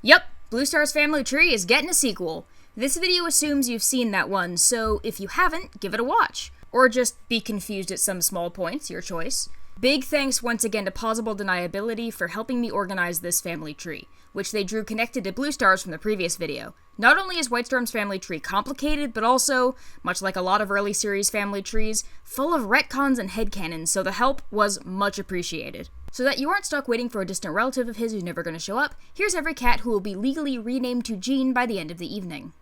Yep, Blue Star's family tree is getting a sequel. This video assumes you've seen that one, so if you haven't, give it a watch. Or just be confused at some small points, your choice. Big thanks once again to Plausible Deniability for helping me organize this family tree, which they drew connected to Blue Stars from the previous video. Not only is Whitestorm's family tree complicated, but also, much like a lot of early series family trees, full of retcons and headcanons, so the help was much appreciated. So that you aren't stuck waiting for a distant relative of his who's never going to show up, here's every cat who will be legally renamed to Jean by the end of the evening.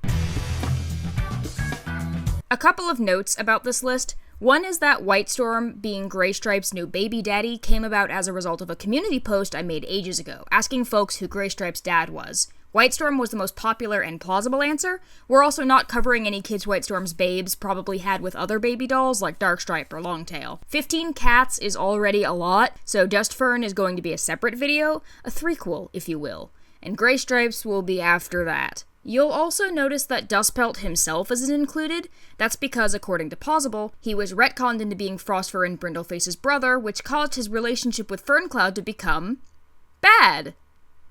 A couple of notes about this list. One is that Whitestorm, being Graystripe's new baby daddy, came about as a result of a community post I made ages ago, asking folks who Graystripe's dad was. Whitestorm was the most popular and plausible answer. We're also not covering any kids Whitestorm's babes probably had with other baby dolls like Darkstripe or Longtail. 15 cats is already a lot, so Dustfern is going to be a separate video, a threequel, if you will, and Graystripes will be after that. You'll also notice that Dustpelt himself isn't included. That's because, according to Plausible, he was retconned into being Frostfur and Brindleface's brother, which caused his relationship with Ferncloud to become bad.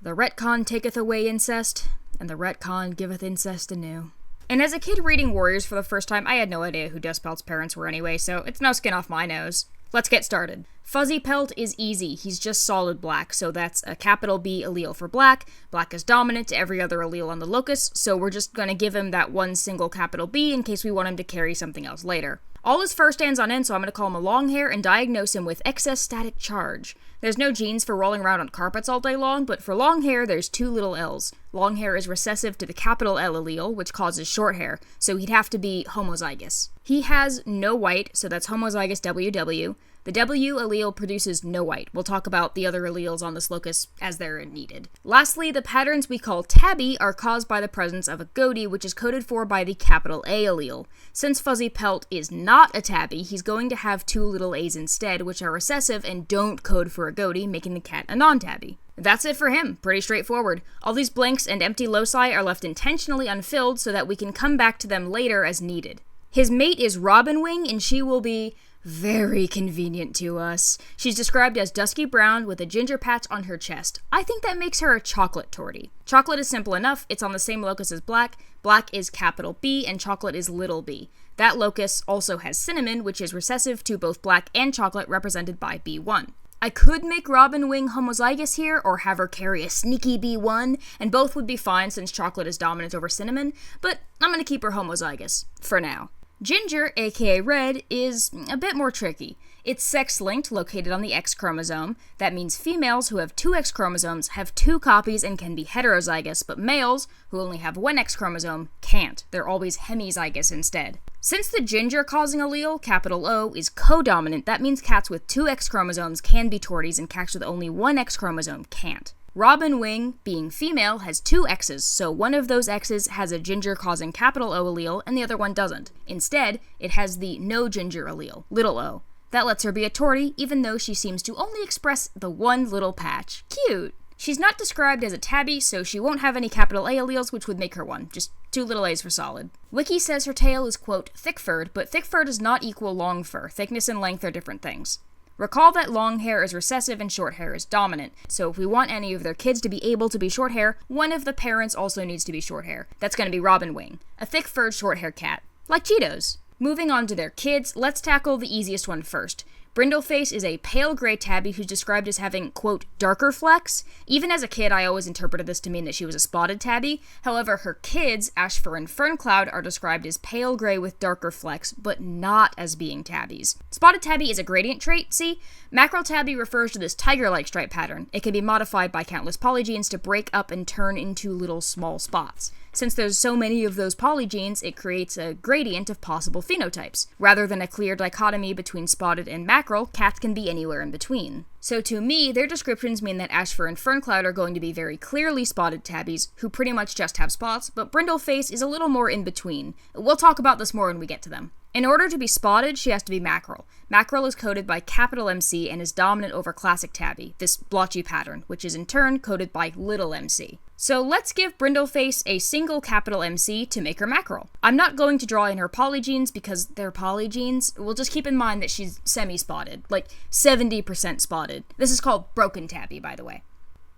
The retcon taketh away incest, and the retcon giveth incest anew. And as a kid reading Warriors for the first time, I had no idea who Dustpelt's parents were anyway, so it's no skin off my nose. Let's get started. Fuzzypelt is easy, he's just solid black, so that's a capital B allele for black. Black is dominant to every other allele on the locus, so we're just gonna give him that one single capital B in case we want him to carry something else later. All his fur stands on end, so I'm gonna call him a Longhair and diagnose him with excess static charge. There's no genes for rolling around on carpets all day long, but for Longhair, there's two little L's. Longhair is recessive to the capital L allele, which causes short hair, so he'd have to be homozygous. He has no white, so that's homozygous WW. The W allele produces no white. We'll talk about the other alleles on this locus as they're needed. Lastly, the patterns we call tabby are caused by the presence of a goatee, which is coded for by the capital A allele. Since Fuzzypelt is not a tabby, he's going to have two little a's instead, which are recessive and don't code for a goatee, making the cat a non-tabby. That's it for him. Pretty straightforward. All these blanks and empty loci are left intentionally unfilled so that we can come back to them later as needed. His mate is Robinwing, and she will be very convenient to us. She's described as dusky brown with a ginger patch on her chest. I think that makes her a chocolate tortie. Chocolate is simple enough. It's on the same locus as black. Black is capital B and chocolate is little b. That locus also has cinnamon, which is recessive to both black and chocolate, represented by B1. I could make Robinwing homozygous here, or have her carry a sneaky B1, and both would be fine since chocolate is dominant over cinnamon, but I'm gonna keep her homozygous, for now. Ginger, aka Red, is a bit more tricky. It's sex-linked, located on the X chromosome. That means females who have two X chromosomes have two copies and can be heterozygous, but males, who only have one X chromosome, can't. They're always hemizygous instead. Since the ginger-causing allele, capital O, is codominant, that means cats with two X chromosomes can be torties and cats with only one X chromosome can't. Robinwing, being female, has two X's, so one of those X's has a ginger-causing capital O allele, and the other one doesn't. Instead, it has the no ginger allele, little o. That lets her be a tortie, even though she seems to only express the one little patch. Cute! She's not described as a tabby, so she won't have any capital A alleles, which would make her one. Just two little A's for solid. Wiki says her tail is, quote, thick-furred, but thick-fur does not equal long fur. Thickness and length are different things. Recall that long hair is recessive and short hair is dominant, so if we want any of their kids to be able to be short hair, one of the parents also needs to be short hair. That's gonna be Robinwing, a thick-furred short hair cat. Like Cheetos. Moving on to their kids, let's tackle the easiest one first. Brindleface is a pale gray tabby who's described as having, quote, darker flecks. Even as a kid, I always interpreted this to mean that she was a spotted tabby. However, her kids, Ashfur and Ferncloud, are described as pale gray with darker flecks, but not as being tabbies. Spotted tabby is a gradient trait, see? Mackerel tabby refers to this tiger-like stripe pattern. It can be modified by countless polygenes to break up and turn into little small spots. Since there's so many of those polygenes, it creates a gradient of possible phenotypes. Rather than a clear dichotomy between spotted and mackerel, cats can be anywhere in between. So to me, their descriptions mean that Ashfur and Ferncloud are going to be very clearly spotted tabbies, who pretty much just have spots, but Brindleface is a little more in between. We'll talk about this more when we get to them. In order to be spotted, she has to be mackerel. Mackerel is coded by capital MC and is dominant over classic tabby, this blotchy pattern, which is in turn coded by little MC. So let's give Brindleface a single capital MC to make her mackerel. I'm not going to draw in her polygenes because they're polygenes. We'll just keep in mind that she's semi-spotted, like 70% spotted. This is called broken tabby, by the way.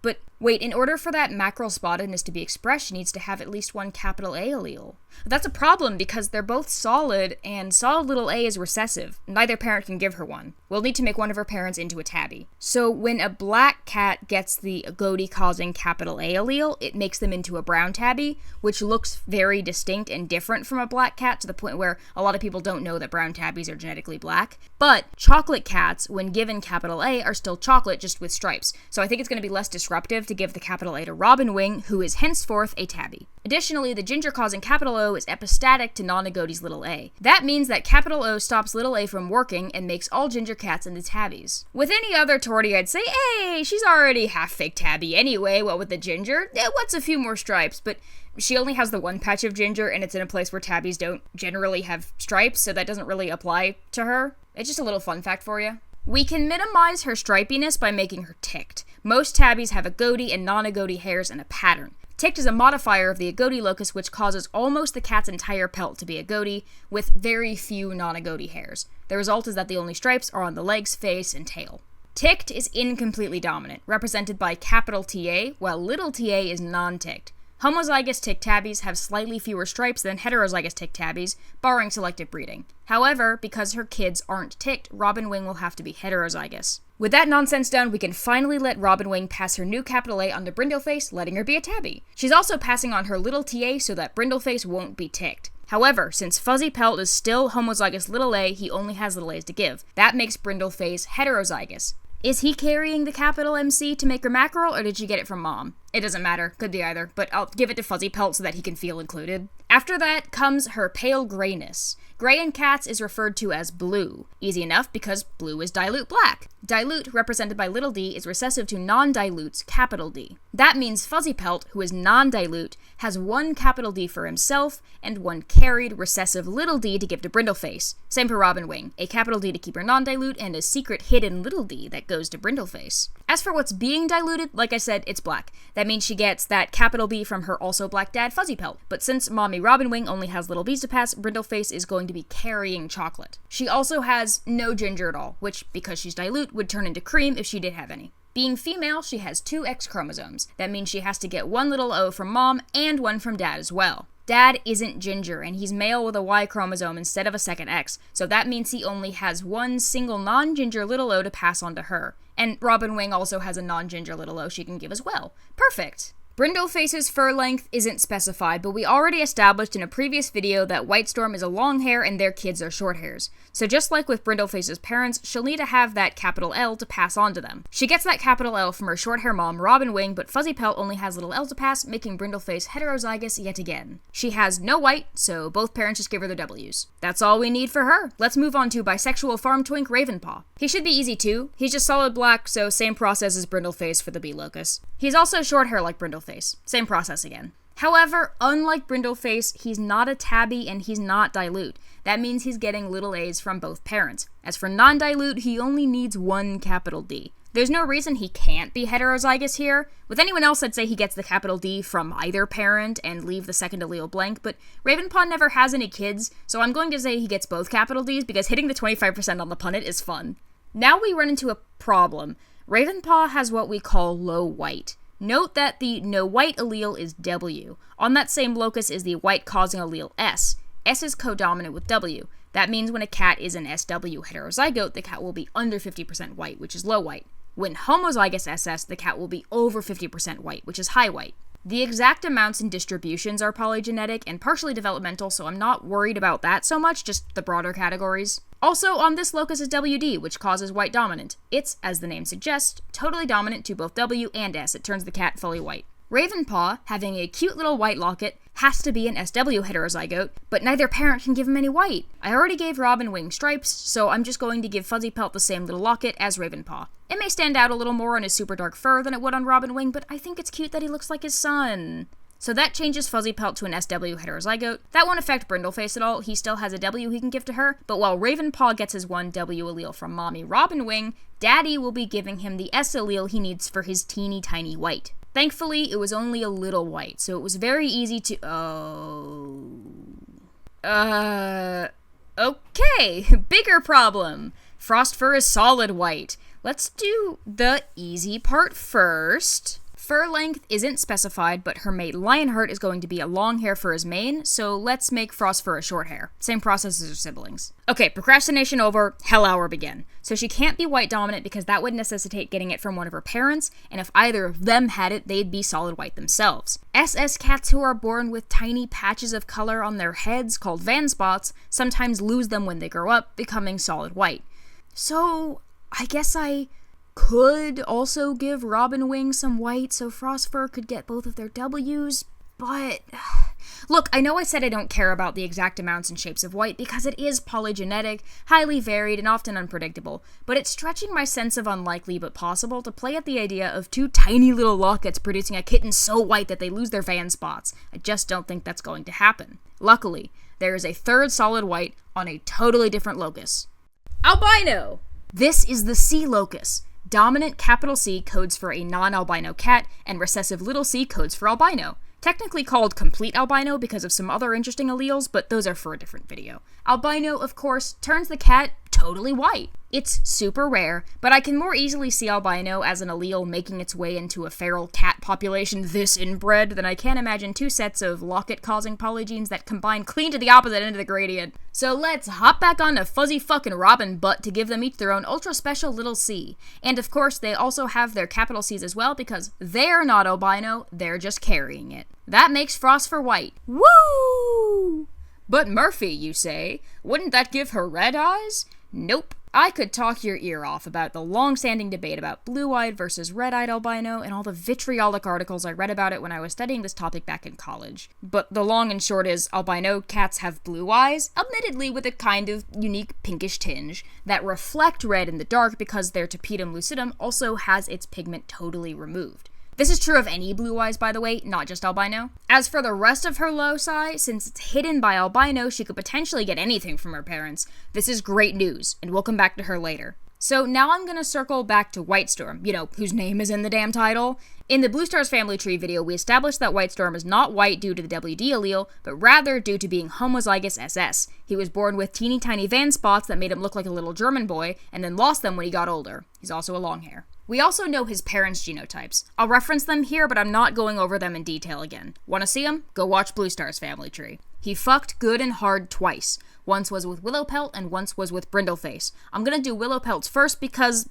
But Wait, in order for that mackerel spottedness to be expressed, she needs to have at least one capital A allele. That's a problem because they're both solid, and solid little a is recessive. Neither parent can give her one. We'll need to make one of her parents into a tabby. So when a black cat gets the agouti-causing capital A allele, it makes them into a brown tabby, which looks very distinct and different from a black cat to the point where a lot of people don't know that brown tabbies are genetically black. But chocolate cats, when given capital A, are still chocolate, just with stripes. So I think it's going to be less disruptive to give the capital A to Robinwing, who is henceforth a tabby. Additionally, the ginger causing capital O is epistatic to non-agouti's little a. That means that capital O stops little a from working and makes all ginger cats into tabbies. With any other tortie, I'd say, hey, she's already half-fake tabby anyway. What with the ginger? What's a few more stripes? But she only has the one patch of ginger, and it's in a place where tabbies don't generally have stripes, so that doesn't really apply to her. It's just a little fun fact for you. We can minimize her stripiness by making her ticked. Most tabbies have agouti and non-agouti hairs and a pattern. Ticked is a modifier of the agouti locus, which causes almost the cat's entire pelt to be agouti, with very few non-agouti hairs. The result is that the only stripes are on the legs, face, and tail. Ticked is incompletely dominant, represented by capital TA, while little ta is non-ticked. Homozygous ticked tabbies have slightly fewer stripes than heterozygous ticked tabbies, barring selective breeding. However, because her kids aren't ticked, Robinwing will have to be heterozygous. With that nonsense done, we can finally let Robinwing pass her new capital A onto Brindleface, letting her be a tabby. She's also passing on her little TA so that Brindleface won't be ticked. However, since Fuzzypelt is still homozygous little a, he only has little a's to give. That makes Brindleface heterozygous. Is he carrying the capital MC to make her mackerel, or did she get it from mom? It doesn't matter, could be either, but I'll give it to Fuzzypelt so that he can feel included. After that comes her pale grayness. Gray in cats is referred to as blue. Easy enough because blue is dilute black. Dilute, represented by little d, is recessive to non-dilute's capital D. That means Fuzzypelt, who is non-dilute, has one capital D for himself and one carried recessive little d to give to Brindleface. Same for Robinwing, a capital D to keep her non-dilute and a secret hidden little d that goes to Brindleface. As for what's being diluted, like I said, it's black. That means she gets that capital B from her also black dad, Fuzzypelt. But since mommy Robinwing only has little b's to pass, Brindleface is going to be carrying chocolate. She also has no ginger at all, which, because she's dilute, would turn into cream if she did have any. Being female, she has 2 X chromosomes. That means she has to get one little O from mom and one from dad as well. Dad isn't ginger, and he's male with a Y chromosome instead of a second X, so that means he only has one single non-ginger little O to pass on to her. And Robinwing also has a non-ginger little O she can give as well. Perfect! Brindleface's fur length isn't specified, but we already established in a previous video that Whitestorm is a long hair and their kids are short hairs. So just like with Brindleface's parents, she'll need to have that capital L to pass on to them. She gets that capital L from her short hair mom, Robinwing, but Fuzzypelt only has little L to pass, making Brindleface heterozygous yet again. She has no white, so both parents just give her their W's. That's all we need for her. Let's move on to bisexual farm twink Ravenpaw. He should be easy too. He's just solid black, so same process as Brindleface for the B locus. He's also short hair like Brindleface. Same process again. However, unlike Brindleface, he's not a tabby and he's not dilute. That means he's getting little a's from both parents. As for non-dilute, he only needs one capital D. There's no reason he can't be heterozygous here. With anyone else, I'd say he gets the capital D from either parent and leave the second allele blank, but Ravenpaw never has any kids, so I'm going to say he gets both capital Ds because hitting the 25% on the punnet is fun. Now we run into a problem. Ravenpaw has what we call low white. Note that the no white allele is W. On that same locus is the white causing allele S. S is codominant with W. That means when a cat is an SW heterozygote, the cat will be under 50% white, which is low white. When homozygous SS, the cat will be over 50% white, which is high white. The exact amounts and distributions are polygenetic and partially developmental, so I'm not worried about that so much, just the broader categories. Also, on this locus is WD, which causes white dominant. It's, as the name suggests, totally dominant to both W and S. It turns the cat fully white. Ravenpaw, having a cute little white locket, has to be an SW heterozygote, but neither parent can give him any white. I already gave Robinwing stripes, so I'm just going to give Fuzzypelt the same little locket as Ravenpaw. It may stand out a little more on his super dark fur than it would on Robinwing, but I think it's cute that he looks like his son. So that changes Fuzzypelt to an SW heterozygote. That won't affect Brindleface at all. He still has a W he can give to her, but while Ravenpaw gets his one W allele from mommy Robinwing, Daddy will be giving him the S allele he needs for his teeny tiny white. Thankfully, it was only a little white, so it was very easy to... Okay, bigger problem. Frost fur is solid white. Let's do the easy part first. Fur length isn't specified, but her mate Lionheart is going to be a long hair for his mane, so let's make Frostfur a short hair. Same process as her siblings. Okay, procrastination over, Hell Hour begin. So she can't be white dominant because that would necessitate getting it from one of her parents, and if either of them had it, they'd be solid white themselves. SS cats who are born with tiny patches of color on their heads, called van spots, sometimes lose them when they grow up, becoming solid white. So, I guess I could also give Robinwing some white so Frostfur could get both of their W's, but look, I know I said I don't care about the exact amounts and shapes of white because it is polygenetic, highly varied, and often unpredictable, but it's stretching my sense of unlikely but possible to play at the idea of two tiny little lockets producing a kitten so white that they lose their van spots. I just don't think that's going to happen. Luckily, there is a third solid white on a totally different locus. Albino! This is the C locus. Dominant capital C codes for a non-albino cat, and recessive little c codes for albino. Technically called complete albino because of some other interesting alleles, but those are for a different video. Albino, of course, turns the cat totally white. It's super rare, but I can more easily see albino as an allele making its way into a feral cat population this inbred than I can imagine two sets of locket-causing polygenes that combine clean to the opposite end of the gradient. So let's hop back on to Fuzzy fucking Robin butt to give them each their own ultra-special little C. And of course, they also have their capital C's as well because they're not albino, they're just carrying it. That makes Frostfur white. Woo! But Murphy, you say? Wouldn't that give her red eyes? Nope. I could talk your ear off about the long-standing debate about blue-eyed versus red-eyed albino and all the vitriolic articles I read about it when I was studying this topic back in college. But the long and short is, albino cats have blue eyes, admittedly with a kind of unique pinkish tinge, that reflect red in the dark because their tapetum lucidum also has its pigment totally removed. This is true of any blue eyes, by the way, not just albino. As for the rest of her loci, since it's hidden by albino, she could potentially get anything from her parents. This is great news, and we'll come back to her later. So now I'm gonna circle back to Whitestorm, whose name is in the damn title. In the Blue Stars family tree video, we established that Whitestorm is not white due to the WD allele, but rather due to being homozygous SS. He was born with teeny tiny van spots that made him look like a little German boy, and then lost them when he got older. He's also a long hair. We also know his parents' genotypes. I'll reference them here, but I'm not going over them in detail again. Want to see them? Go watch Blue Star's family tree. He fucked good and hard twice. Once was with Willowpelt, and once was with Brindleface. I'm gonna do Willowpelt's first because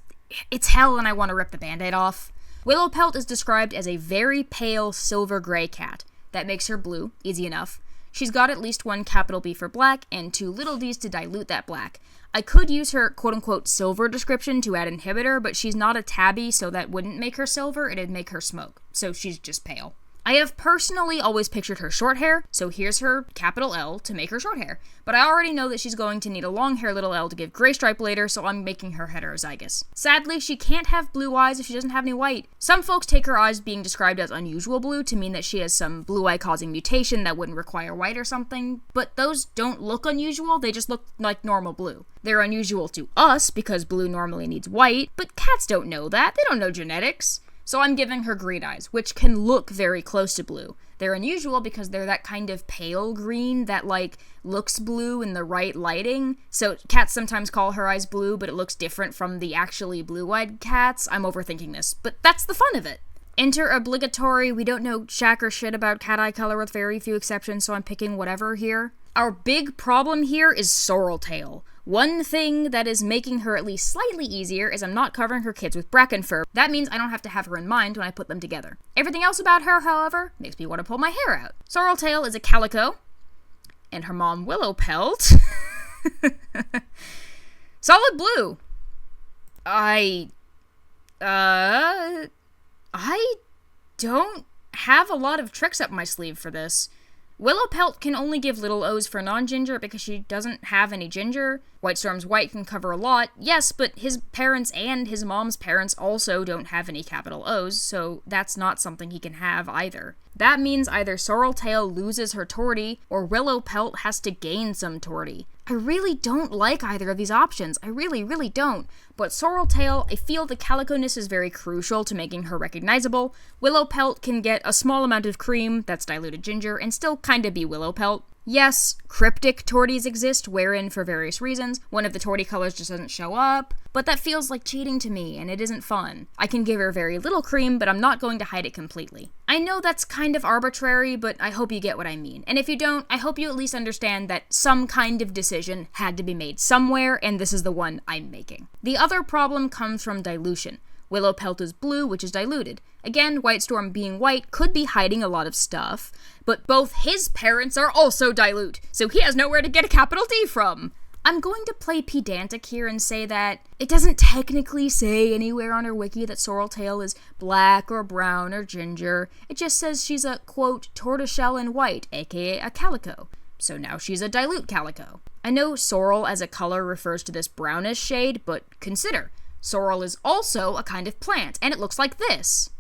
it's hell and I want to rip the band-aid off. Willowpelt is described as a very pale silver-gray cat. That makes her blue, easy enough. She's got at least one capital B for black, and two little d's to dilute that black. I could use her quote-unquote silver description to add inhibitor, but she's not a tabby, so that wouldn't make her silver, it'd make her smoke. So she's just pale. I have personally always pictured her short hair, so here's her capital L to make her short hair. But I already know that she's going to need a long hair little L to give gray stripe later, so I'm making her heterozygous. Sadly, she can't have blue eyes if she doesn't have any white. Some folks take her eyes being described as unusual blue to mean that she has some blue eye causing mutation that wouldn't require white or something, but those don't look unusual, they just look like normal blue. They're unusual to us because blue normally needs white, but cats don't know that, they don't know genetics. So I'm giving her green eyes, which can look very close to blue. They're unusual because they're that kind of pale green that, looks blue in the right lighting. So cats sometimes call her eyes blue, but it looks different from the actually blue-eyed cats. I'm overthinking this, but that's the fun of it. Enter obligatory, we don't know jack or shit about cat eye color with very few exceptions, so I'm picking whatever here. Our big problem here is Sorreltail. One thing that is making her at least slightly easier is I'm not covering her kids with bracken fur. That means I don't have to have her in mind when I put them together. Everything else about her, however, makes me want to pull my hair out. Sorreltail is a calico, and her mom Willowpelt. Solid blue. I don't have a lot of tricks up my sleeve for this. Willowpelt can only give little O's for non-ginger because she doesn't have any ginger. Whitestorm's white can cover a lot, yes, but his parents and his mom's parents also don't have any capital O's, so that's not something he can have either. That means either Sorreltail loses her tortie, or Willowpelt has to gain some tortie. I really don't like either of these options. I really, really don't. But Sorreltail, I feel the calico-ness is very crucial to making her recognizable. Willowpelt can get a small amount of cream, that's diluted ginger, and still kinda be Willowpelt. Yes, cryptic torties exist, wherein, for various reasons, one of the tortie colors just doesn't show up, but that feels like cheating to me, and it isn't fun. I can give her very little cream, but I'm not going to hide it completely. I know that's kind of arbitrary, but I hope you get what I mean. And if you don't, I hope you at least understand that some kind of decision had to be made somewhere, and this is the one I'm making. The other problem comes from dilution. Willowpelt is blue, which is diluted. Again, Whitestorm being white could be hiding a lot of stuff, but both his parents are also dilute, so he has nowhere to get a capital D from. I'm going to play pedantic here and say that it doesn't technically say anywhere on her wiki that Sorreltail is black or brown or ginger. It just says she's a, quote, tortoiseshell and white, aka a calico. So now she's a dilute calico. I know sorrel as a color refers to this brownish shade, but consider, sorrel is also a kind of plant, and it looks like this.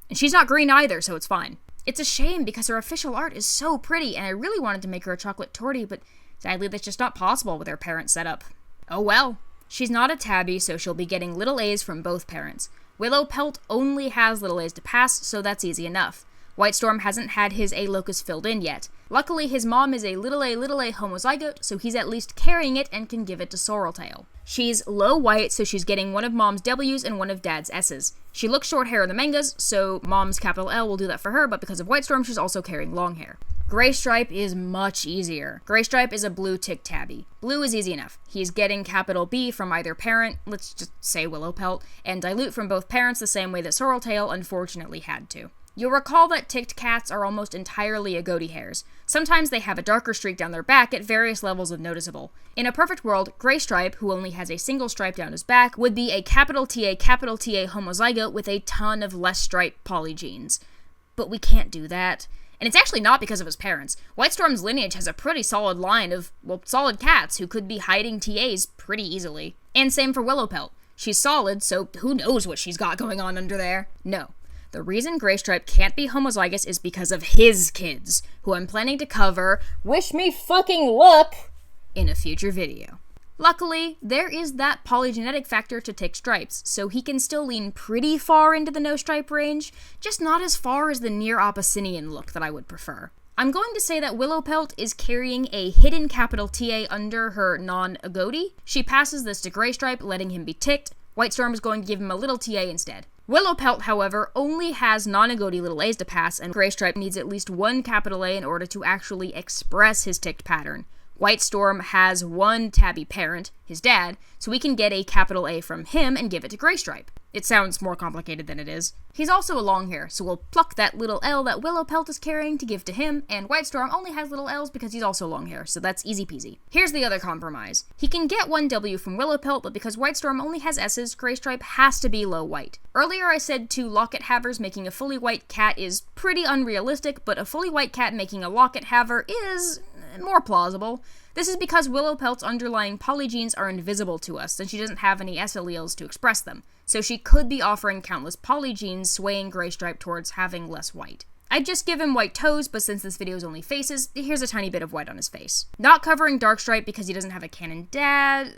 And she's not green either, so it's fine. It's a shame because her official art is so pretty, and I really wanted to make her a chocolate tortie, but sadly that's just not possible with her parent setup. Oh well. She's not a tabby, so she'll be getting little A's from both parents. Willowpelt only has little A's to pass, so that's easy enough. Whitestorm hasn't had his A locus filled in yet. Luckily, his mom is a little a homozygote, so he's at least carrying it and can give it to Sorreltail. She's low white, so she's getting one of mom's W's and one of dad's S's. She looks short hair in the mangas, so mom's capital L will do that for her, but because of Whitestorm, she's also carrying long hair. Graystripe is much easier. Graystripe is a blue tick tabby. Blue is easy enough. He's getting capital B from either parent, let's just say Willowpelt, and dilute from both parents the same way that Sorreltail unfortunately had to. You'll recall that ticked cats are almost entirely agouti hairs. Sometimes they have a darker streak down their back at various levels of noticeable. In a perfect world, Graystripe, who only has a single stripe down his back, would be a capital TA homozygote with a ton of less stripe polygenes. But we can't do that. And it's actually not because of his parents. Whitestorm's lineage has a pretty solid line of, well, solid cats who could be hiding TAs pretty easily. And same for Willowpelt. She's solid, so who knows what she's got going on under there? No. The reason Graystripe can't be homozygous is because of his kids, who I'm planning to cover, wish me fucking luck, in a future video. Luckily, there is that polygenetic factor to tick stripes, so he can still lean pretty far into the no-stripe range, just not as far as the near Opposinian look that I would prefer. I'm going to say that Willowpelt is carrying a hidden capital TA under her non-agouti. She passes this to Graystripe, letting him be ticked. Whitestorm is going to give him a little TA instead. Willowpelt, however, only has non-agouti little A's to pass, and Graystripe needs at least one capital A in order to actually express his ticked pattern. Whitestorm has one tabby parent, his dad, so we can get a capital A from him and give it to Graystripe. It sounds more complicated than it is. He's also a long hair, so we'll pluck that little L that Willowpelt is carrying to give to him, and Whitestorm only has little L's because he's also long hair, so that's easy peasy. Here's the other compromise. He can get one W from Willowpelt, but because Whitestorm only has S's, Graystripe has to be low white. Earlier I said 2 locket havers making a fully white cat is pretty unrealistic, but a fully white cat making a locket haver is more plausible. This is because Willowpelt's underlying polygenes are invisible to us, since she doesn't have any S alleles to express them, so she could be offering countless polygenes, swaying Graystripe towards having less white. I'd just give him white toes, but since this video is only faces, here's a tiny bit of white on his face. Not covering Darkstripe because he doesn't have a canon dad.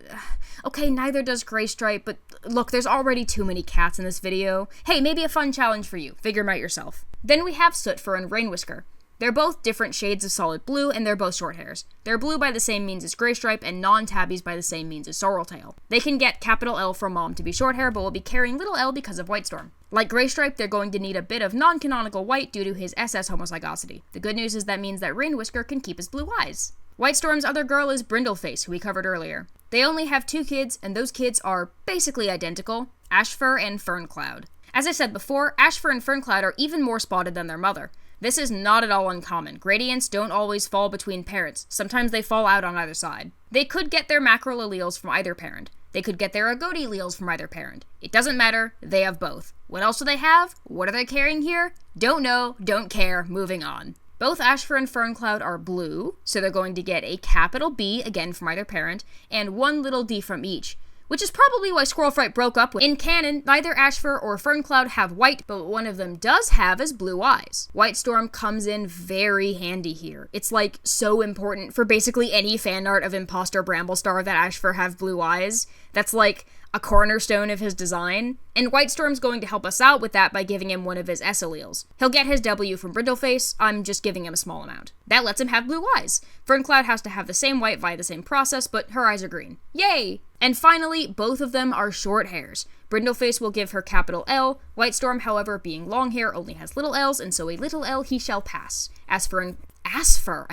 Okay, neither does Graystripe, but look, there's already too many cats in this video. Hey, maybe a fun challenge for you. Figure them out yourself. Then we have Sootfur and Rainwhisker. They're both different shades of solid blue, and they're both short hairs. They're blue by the same means as Graystripe, and non-tabbies by the same means as Sorreltail. They can get capital L from mom to be short hair, but will be carrying little L because of Whitestorm. Like Graystripe, they're going to need a bit of non-canonical white due to his SS homozygosity. The good news is that means that Rainwhisker can keep his blue eyes. Whitestorm's other girl is Brindleface, who we covered earlier. They only have 2 kids, and those kids are basically identical, Ashfur and Ferncloud. As I said before, Ashfur and Ferncloud are even more spotted than their mother. This is not at all uncommon. Gradients don't always fall between parents. Sometimes they fall out on either side. They could get their macro alleles from either parent. They could get their agouti alleles from either parent. It doesn't matter, they have both. What else do they have? What are they carrying here? Don't know, don't care, moving on. Both Ashfur and Ferncloud are blue, so they're going to get a capital B, again from either parent, and one little D from each, which is probably why Squirrelfright broke up with. In canon, neither Ashfur or Ferncloud have white, but what one of them does have is blue eyes. Whitestorm comes in very handy here. It's like so important for basically any fan art of Imposter Bramblestar that Ashfur have blue eyes. That's like a cornerstone of his design, and Whitestorm's going to help us out with that by giving him one of his S alleles. He'll get his W from Brindleface, I'm just giving him a small amount. That lets him have blue eyes. Ferncloud has to have the same white via the same process, but her eyes are green. Yay! And finally, both of them are short hairs. Brindleface will give her capital L, Whitestorm, however, being long hair, only has little L's, and so a little L he shall pass. Ashfur and Ferncloud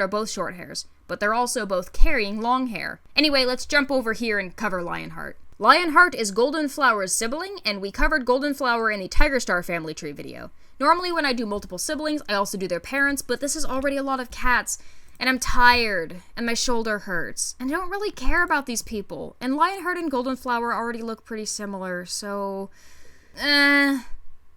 are both short hairs, but they're also both carrying long hair. Anyway, let's jump over here and cover Lionheart. Lionheart is Goldenflower's sibling, and we covered Goldenflower in the Tigerstar family tree video. Normally when I do multiple siblings, I also do their parents, but this is already a lot of cats, and I'm tired, and my shoulder hurts, and I don't really care about these people, and Lionheart and Goldenflower already look pretty similar, so...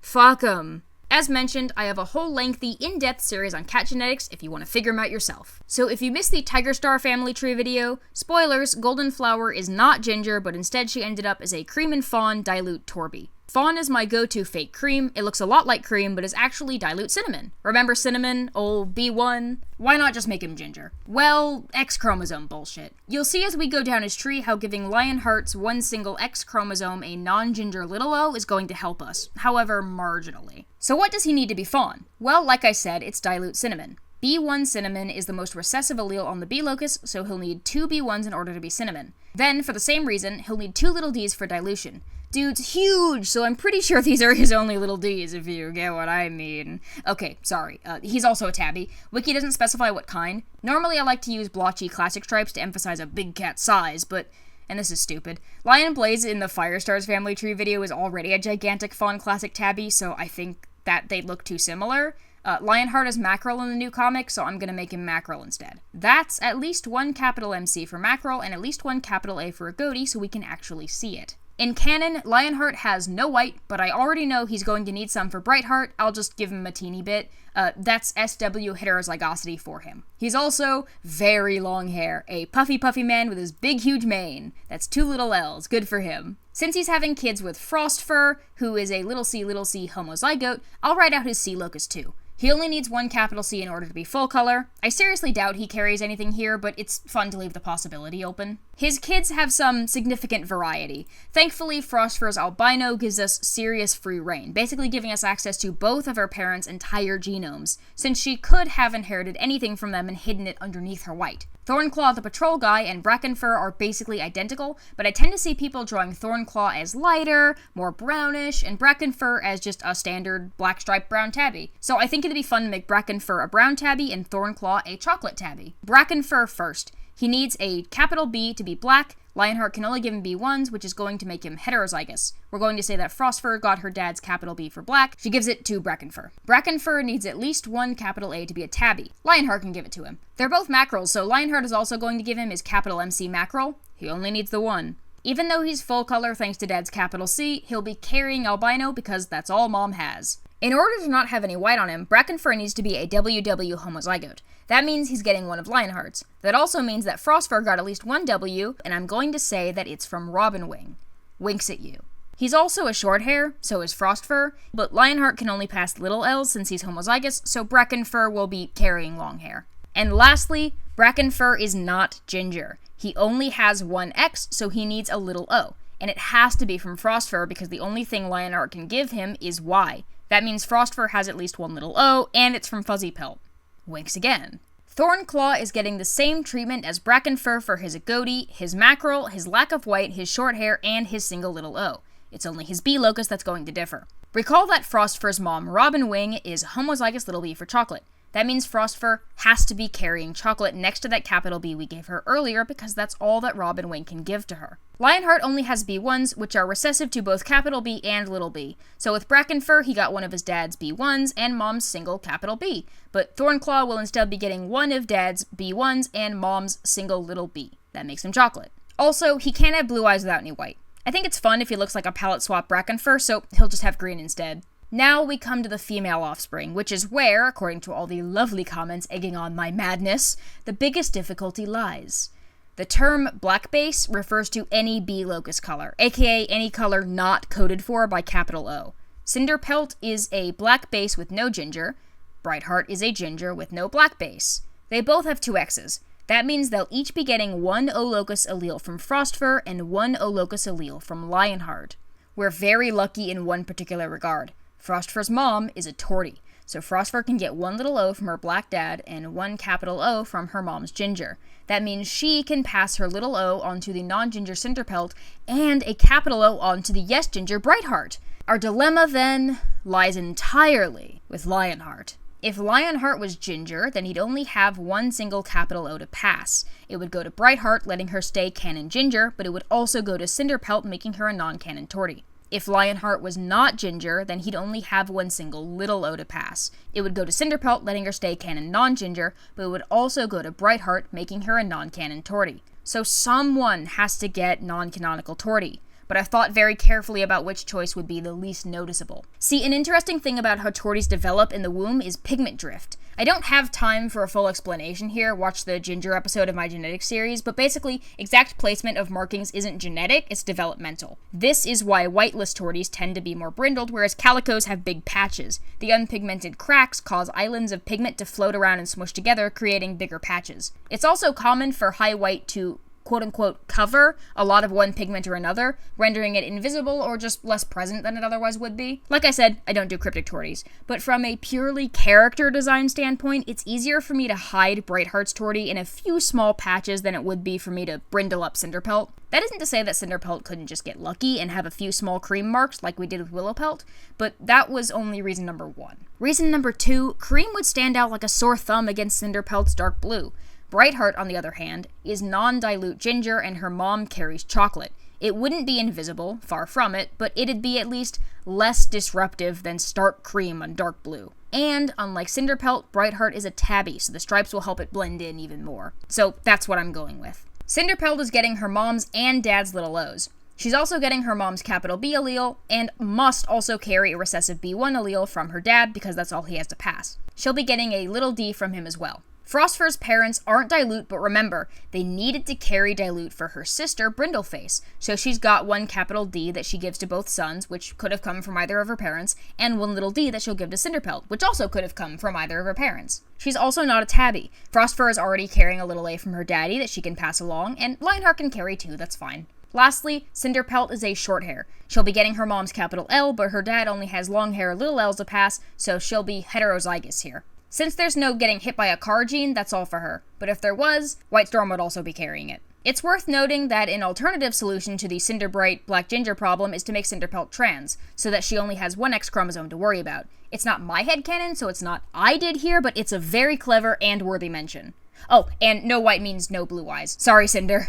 fuck 'em. As mentioned, I have a whole lengthy, in-depth series on cat genetics if you want to figure them out yourself. So if you missed the Tigerstar family tree video, spoilers, Goldenflower is not ginger, but instead she ended up as a cream and fawn dilute tortie. Fawn is my go-to fake cream. It looks a lot like cream, but is actually dilute cinnamon. Remember cinnamon? Old B1? Why not just make him ginger? Well, X chromosome bullshit. You'll see as we go down his tree how giving Lionheart's one single X chromosome a non-ginger little o is going to help us, however marginally. So what does he need to be fawn? Well, like I said, it's dilute cinnamon. B1 cinnamon is the most recessive allele on the B locus, so he'll need 2 B1s in order to be cinnamon. Then, for the same reason, he'll need 2 little d's for dilution. Dude's huge, so I'm pretty sure these are his only little d's, if you get what I mean. Okay, sorry. He's also a tabby. Wiki doesn't specify what kind. Normally I like to use blotchy classic stripes to emphasize a big cat size, but... and this is stupid. Lion Blaze in the Firestars family tree video is already a gigantic fawn classic tabby, so I think that they look too similar. Lionheart is Mackerel in the new comic, so I'm gonna make him Mackerel instead. That's at least 1 capital MC for Mackerel and at least 1 capital A for a goatee, so we can actually see it. In canon, Lionheart has no white, but I already know he's going to need some for Brightheart. I'll just give him a teeny bit. That's SW heterozygosity for him. He's also very long hair, a puffy man with his big huge mane. That's 2 little L's, good for him. Since he's having kids with Frostfur, who is a little c homozygote, I'll write out his C locus too. He only needs 1 capital C in order to be full color. I seriously doubt he carries anything here, but it's fun to leave the possibility open. His kids have some significant variety. Thankfully, Frostfur's albino gives us serious free reign, basically giving us access to both of her parents' entire genomes, since she could have inherited anything from them and hidden it underneath her white. Thornclaw the patrol guy and Brackenfur are basically identical, but I tend to see people drawing Thornclaw as lighter, more brownish, and Brackenfur as just a standard black striped brown tabby. So I think it'd be fun to make Brackenfur a brown tabby and Thornclaw a chocolate tabby. Brackenfur first. He needs a capital B to be black. Lionheart can only give him B1s, which is going to make him heterozygous. We're going to say that Frostfur got her dad's capital B for black. She gives it to Brackenfur. Brackenfur needs at least 1 capital A to be a tabby. Lionheart can give it to him. They're both mackerels, so Lionheart is also going to give him his capital MC mackerel. He only needs the 1. Even though he's full color thanks to dad's capital C, he'll be carrying albino because that's all mom has. In order to not have any white on him, Brackenfur needs to be a WW homozygote. That means he's getting one of Lionheart's. That also means that Frostfur got at least 1 W, and I'm going to say that it's from Robinwing. Winks at you. He's also a short hair, so is Frostfur, but Lionheart can only pass little L's since he's homozygous, so Brackenfur will be carrying long hair. And lastly, Brackenfur is not ginger. He only has 1 X, so he needs a little O. And it has to be from Frostfur because the only thing Lionheart can give him is Y. That means Frostfur has at least 1 little O, and it's from Fuzzypelt. Winks again. Thornclaw is getting the same treatment as Brackenfur for his goatee, his mackerel, his lack of white, his short hair, and his single little O. It's only his B locus that's going to differ. Recall that Frostfur's mom, Robinwing, is homozygous little b for chocolate. That means Frostfur has to be carrying chocolate next to that capital B we gave her earlier because that's all that Robinwing can give to her. Lionheart only has B1s, which are recessive to both capital B and little b. So with Brackenfur, he got one of his dad's B1s and mom's single capital B. But Thornclaw will instead be getting one of dad's B1s and mom's single little b. That makes him chocolate. Also, he can't have blue eyes without any white. I think it's fun if he looks like a palette swap Brackenfur, so he'll just have green instead. Now we come to the female offspring, which is where, according to all the lovely comments egging on my madness, the biggest difficulty lies. The term black base refers to any B locus color, aka any color not coded for by capital O. Cinderpelt is a black base with no ginger. Brightheart is a ginger with no black base. They both have 2 X's. That means they'll each be getting 1 O locus allele from Frostfur and 1 O locus allele from Lionheart. We're very lucky in one particular regard. Frostfur's mom is a tortie, so Frostfur can get 1 little O from her black dad and 1 capital O from her mom's ginger. That means she can pass her little O onto the non-ginger Cinderpelt and a capital O onto the yes-ginger Brightheart. Our dilemma, then, lies entirely with Lionheart. If Lionheart was ginger, then he'd only have 1 single capital O to pass. It would go to Brightheart, letting her stay canon ginger, but it would also go to Cinderpelt, making her a non-canon tortie. If Lionheart was not ginger, then he'd only have 1 single little O to pass. It would go to Cinderpelt, letting her stay canon non-ginger, but it would also go to Brightheart, making her a non-canon tortie. So someone has to get non-canonical tortie. But I've thought very carefully about which choice would be the least noticeable. See, an interesting thing about how torties develop in the womb is pigment drift. I don't have time for a full explanation here, watch the ginger episode of my genetics series, but basically, exact placement of markings isn't genetic, it's developmental. This is why whiteless torties tend to be more brindled, whereas calicos have big patches. The unpigmented cracks cause islands of pigment to float around and smush together, creating bigger patches. It's also common for high white to quote-unquote cover a lot of one pigment or another, rendering it invisible or just less present than it otherwise would be. Like I said, I don't do cryptic torties, but from a purely character design standpoint, it's easier for me to hide Brightheart's tortie in a few small patches than it would be for me to brindle up Cinderpelt. That isn't to say that Cinderpelt couldn't just get lucky and have a few small cream marks like we did with Willowpelt, but that was only reason number 1. Reason number 2, cream would stand out like a sore thumb against Cinderpelt's dark blue. Brightheart, on the other hand, is non-dilute ginger and her mom carries chocolate. It wouldn't be invisible, far from it, but it'd be at least less disruptive than stark cream on dark blue. And, unlike Cinderpelt, Brightheart is a tabby, so the stripes will help it blend in even more. So that's what I'm going with. Cinderpelt is getting her mom's and dad's little O's. She's also getting her mom's capital B allele, and must also carry a recessive B1 allele from her dad because that's all he has to pass. She'll be getting a little D from him as well. Frostfur's parents aren't dilute, but remember, they needed to carry dilute for her sister, Brindleface, so she's got 1 capital D that she gives to both sons, which could have come from either of her parents, and 1 little D that she'll give to Cinderpelt, which also could have come from either of her parents. She's also not a tabby. Frostfur is already carrying a little A from her daddy that she can pass along, and Lionheart can carry 2, that's fine. Lastly, Cinderpelt is a short hair. She'll be getting her mom's capital L, but her dad only has long hair little L's to pass, so she'll be heterozygous here. Since there's no getting hit by a car gene, that's all for her. But if there was, Whitestorm would also be carrying it. It's worth noting that an alternative solution to the Cinderbright Black Ginger problem is to make Cinderpelt trans, so that she only has 1 X chromosome to worry about. It's not my headcanon, so it's not I did here, but it's a very clever and worthy mention. Oh, and no white means no blue eyes. Sorry, Cinder.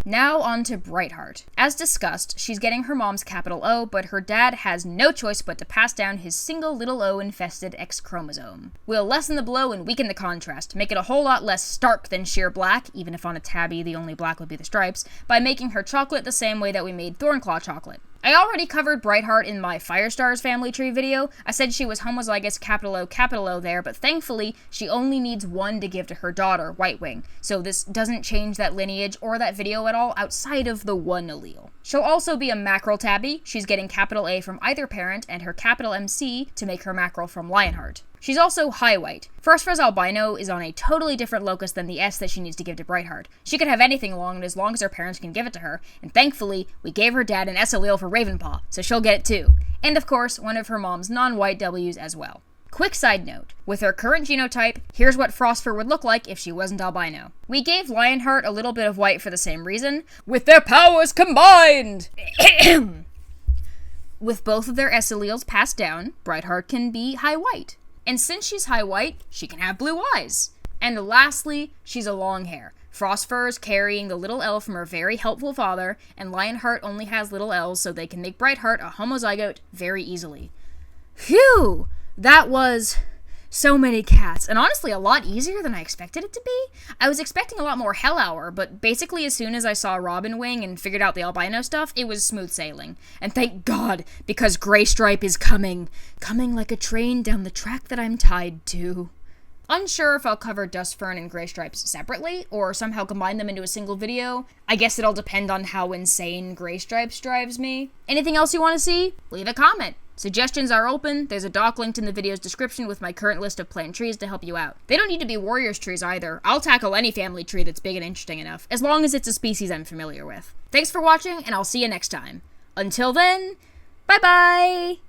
Now on to Brightheart. As discussed, she's getting her mom's capital O, but her dad has no choice but to pass down his single little O-infested X chromosome. We'll lessen the blow and weaken the contrast, make it a whole lot less stark than sheer black, even if on a tabby the only black would be the stripes, by making her chocolate the same way that we made Thornclaw chocolate. I already covered Brightheart in my Firestars family tree video. I said she was homozygous capital O there, but thankfully, she only needs 1 to give to her daughter, Whitewing, so this doesn't change that lineage or that video at all outside of the 1 allele. She'll also be a mackerel tabby. She's getting capital A from either parent, and her capital MC to make her mackerel from Lionheart. She's also high white. Frostfur's albino is on a totally different locus than the S that she needs to give to Brightheart. She could have anything along it as long as her parents can give it to her, and thankfully, we gave her dad an S allele for Ravenpaw, so she'll get it too. And of course, one of her mom's non-white W's as well. Quick side note, with her current genotype, here's what Frostfur would look like if she wasn't albino. We gave Lionheart a little bit of white for the same reason, with their powers combined! With both of their S alleles passed down, Brightheart can be high white. And since she's high white, she can have blue eyes. And lastly, she's a long hair. Frostfur is carrying the little L from her very helpful father, and Lionheart only has little L's, so they can make Brightheart a homozygote very easily. Phew! That was so many cats, and honestly a lot easier than I expected it to be. I was expecting a lot more Hell Hour, but basically as soon as I saw Robinwing and figured out the albino stuff, it was smooth sailing. And thank God, because Graystripe is coming like a train down the track that I'm tied to. Unsure if I'll cover Dust Fern and Gray Stripes separately, or somehow combine them into a single video. I guess it'll depend on how insane Gray Stripes drives me. Anything else you want to see? Leave a comment. Suggestions are open. There's a doc linked in the video's description with my current list of planned trees to help you out. They don't need to be warriors trees either. I'll tackle any family tree that's big and interesting enough, as long as it's a species I'm familiar with. Thanks for watching, and I'll see you next time. Until then, bye-bye!